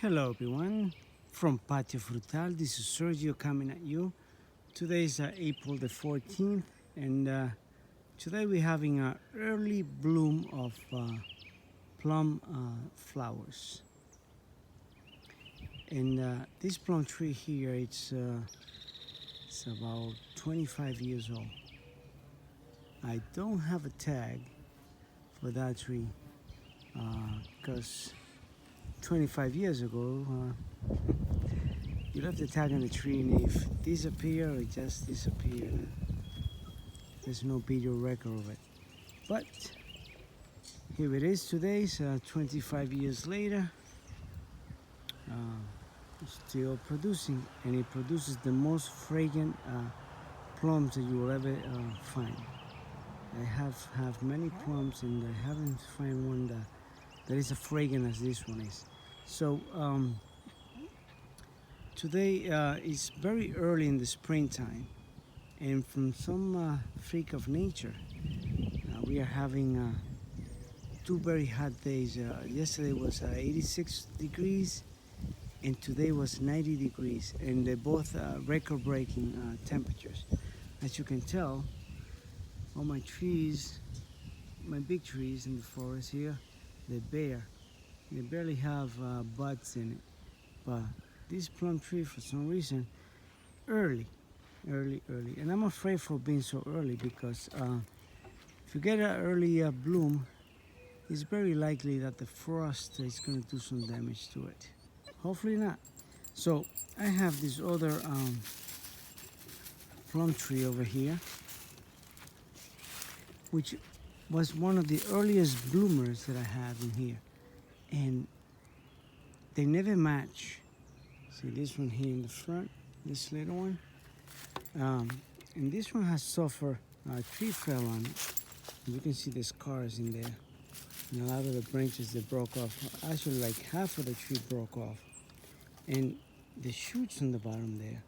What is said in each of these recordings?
Hello everyone, from Patio Frutal. This is Sergio coming at you. Today is April the 14th, and today we're having an early bloom of plum flowers. And this plum tree here, it's about 25 years old. I don't have a tag for that tree because 25 years ago, you left the tag on the tree, and if it disappeared, it just disappeared. There's no video record of it. But here it is today, so 25 years later, still producing, and it produces the most fragrant plums that you will ever find. I have many plums, and I haven't found one that is as fragrant as this one is. So today is very early in the springtime, and from some freak of nature, we are having two very hot days. Yesterday was 86 degrees, and today was 90 degrees, and they're both record-breaking temperatures. As you can tell, all my trees, my big trees in the forest here, they're bare. They barely have buds in it. But this plum tree, for some reason, early. And I'm afraid for being so early because if you get an early bloom, it's very likely that the frost is going to do some damage to it. Hopefully not. So I have this other plum tree over here, which was one of the earliest bloomers that I have in here. And they never match. See this one here in the front, this little one. And this one has suffered, a tree fell on it. You can see the scars in there. And a lot of the branches that broke off. Actually, like half of the tree broke off. And the shoots on the bottom there,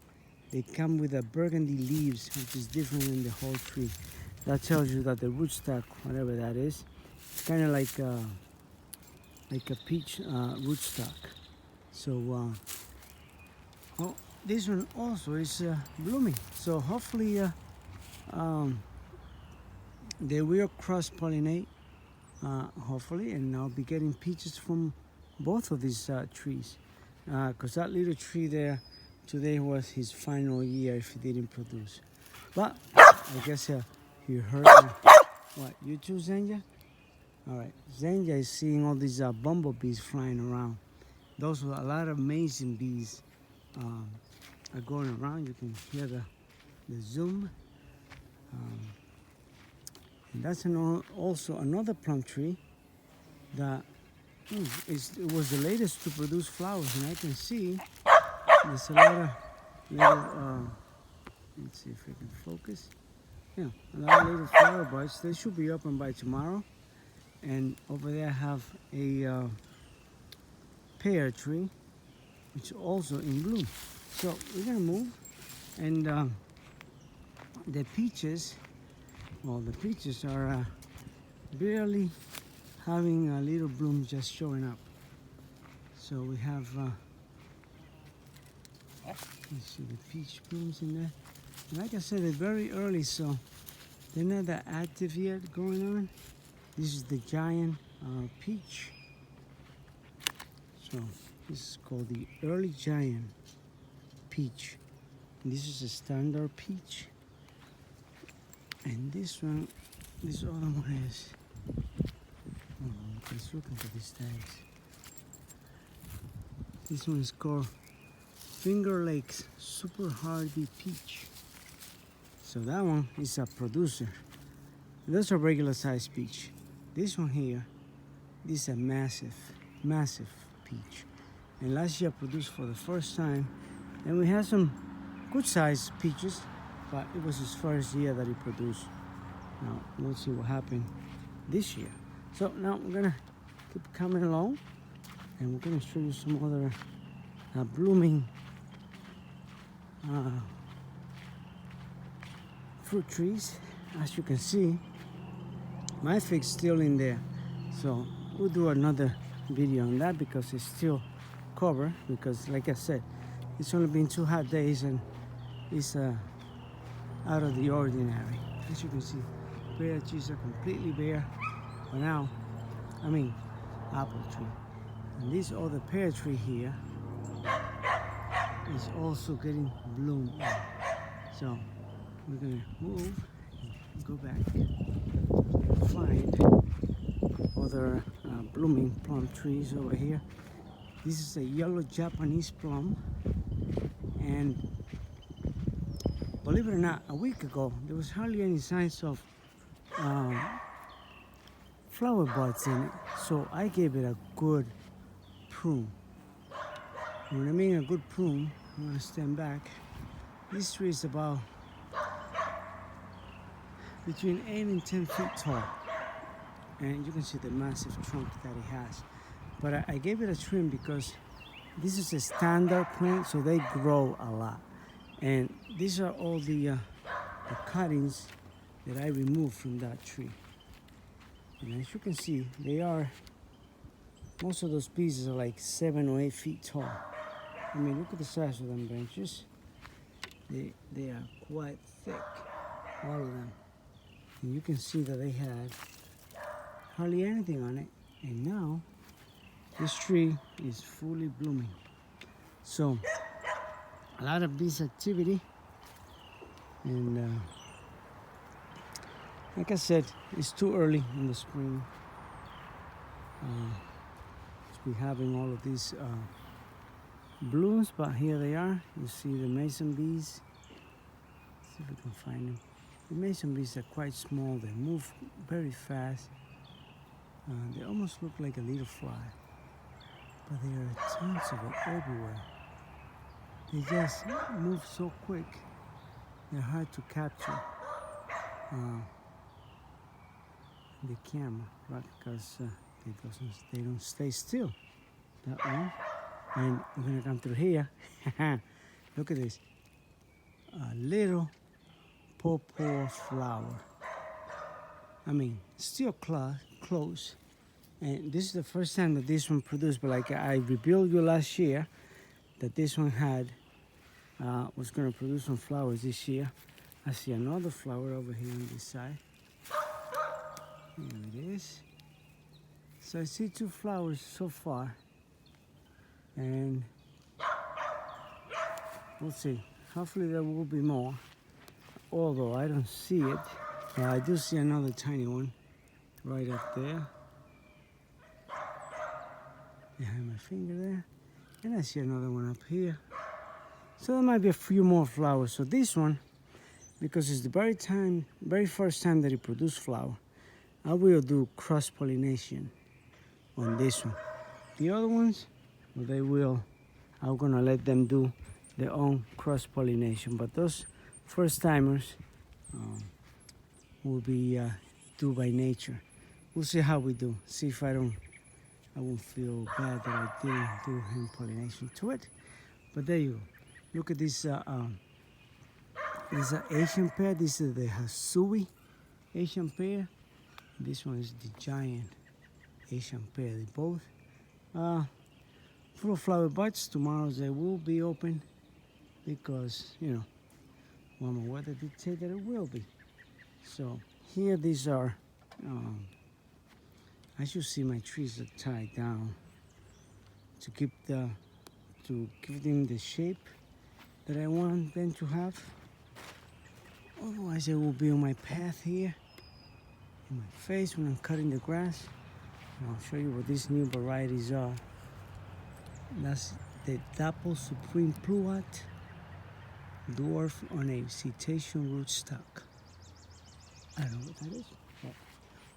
they come with a burgundy leaves, which is different than the whole tree. That tells you that the rootstock, whatever that is, it's kind of like a peach rootstock. So, oh, this one also is blooming. So hopefully they will cross-pollinate, hopefully, and I'll be getting peaches from both of these trees. Because that little tree there, today was his final year if he didn't produce. But I guess you heard me. What, you too, Zenja? All right, Zenja is seeing all these bumblebees flying around. Those were a lot of amazing bees are going around. You can hear the zoom. And that's also another plum tree that it was the latest to produce flowers, and I can see there's a lot of little, let's see if I can focus. Yeah, a lot of little flower buds. They should be open by tomorrow. And over there I have a pear tree, which is also in bloom. So we're gonna move, and the peaches, well, the peaches are barely having a little bloom just showing up. So we have, let's see the peach blooms in there. And like I said, they're very early, so they're not that active yet going on. This is the giant peach. So this is called the early giant peach. And this is a standard peach. And this one, this other one is, just looking for these tags. This one is called Finger Lakes Super Hardy Peach. So that one is a producer. Those are regular size peach. This one here, this is a massive peach. And last year produced for the first time. And we had some good sized peaches, but it was his first year that he produced. Now we'll see what happened this year. So now we're gonna keep coming along, and we're gonna show you some other blooming fruit trees. As you can see, my fig's still in there, so we'll do another video on that because it's still cover because, like I said, it's only been 2 hot days and it's out of the ordinary. As you can see, pear trees are completely bare. But now, I mean, apple tree. And this other pear tree here is also getting bloom. So we're gonna move, go back, find other blooming plum trees over here. This is a yellow Japanese plum, and believe it or not, a week ago there was hardly any signs of flower buds in it, so I gave it a good prune. And when I mean a good prune, I'm gonna stand back. This tree is about between 8 and 10 feet tall, and you can see the massive trunk that it has. But I gave it a trim because this is a standard plant, so they grow a lot. And these are all the cuttings that I removed from that tree. And as you can see, most of those pieces are like 7 or 8 feet tall. I mean, look at the size of them branches. They are quite thick, all of them. And you can see that they had hardly anything on it. And now, this tree is fully blooming. So, a lot of bees activity. And like I said, it's too early in the spring to be having all of these blooms, but here they are. You see the mason bees. Let's see if we can find them. The mason bees are quite small. They move very fast. They almost look like a little fly, but there are tons of it everywhere. They just move so quick. They're hard to capture the camera, right? Because they don't stay still. That one. And we're gonna come through here. Look at this. A little purple flower. I mean, still close. And this is the first time that this one produced, but like I revealed you last year, that this one was gonna produce some flowers this year. I see another flower over here on this side. Here it is. So I see 2 flowers so far. And we'll see. Hopefully there will be more. Although I don't see it. I do see another tiny one right up there. Behind my finger there. And I see another one up here. So there might be a few more flowers. So this one, because it's the very first time that it produced flower, I will do cross-pollination on this one. The other ones, well, I'm gonna let them do their own cross-pollination. But those first-timers will be do by nature. We'll see how we do. See if I won't feel bad that I didn't do hand pollination to it. But there you go. Look at this. This is an Asian pear. This is the Hasui Asian pear. This one is the giant Asian pear. They both full of flower buds. Tomorrow they will be open because, you know, warmer weather dictates that it will be. So here these are, as you see, my trees are tied down to give them the shape that I want them to have. Otherwise, they will be on my path here, in my face when I'm cutting the grass. And I'll show you what these new varieties are. That's the Dapple Supreme Pluot Dwarf on a Cetacean rootstock. I don't know what that is, but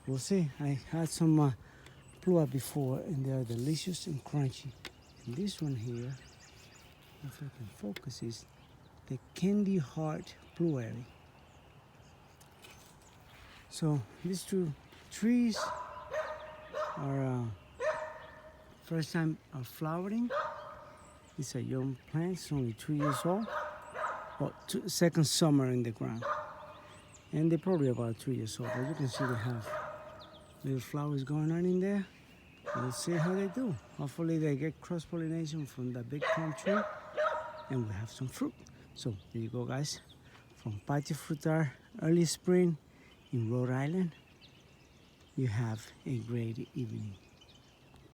we'll see. I had some Pluot before, and they are delicious and crunchy. And this one here, if I can focus, is the Candy Heart Blueberry. So these 2 trees are first time of flowering. It's a young plant, it's only 2 years old. Well, second summer in the ground. And they're probably about 2 years old. As you can see, they have little flowers going on in there. We'll see how they do. Hopefully they get cross-pollination from the big plum tree and we have some fruit. So there you go, guys. From Patio Frutar, early spring in Rhode Island. You have a great evening.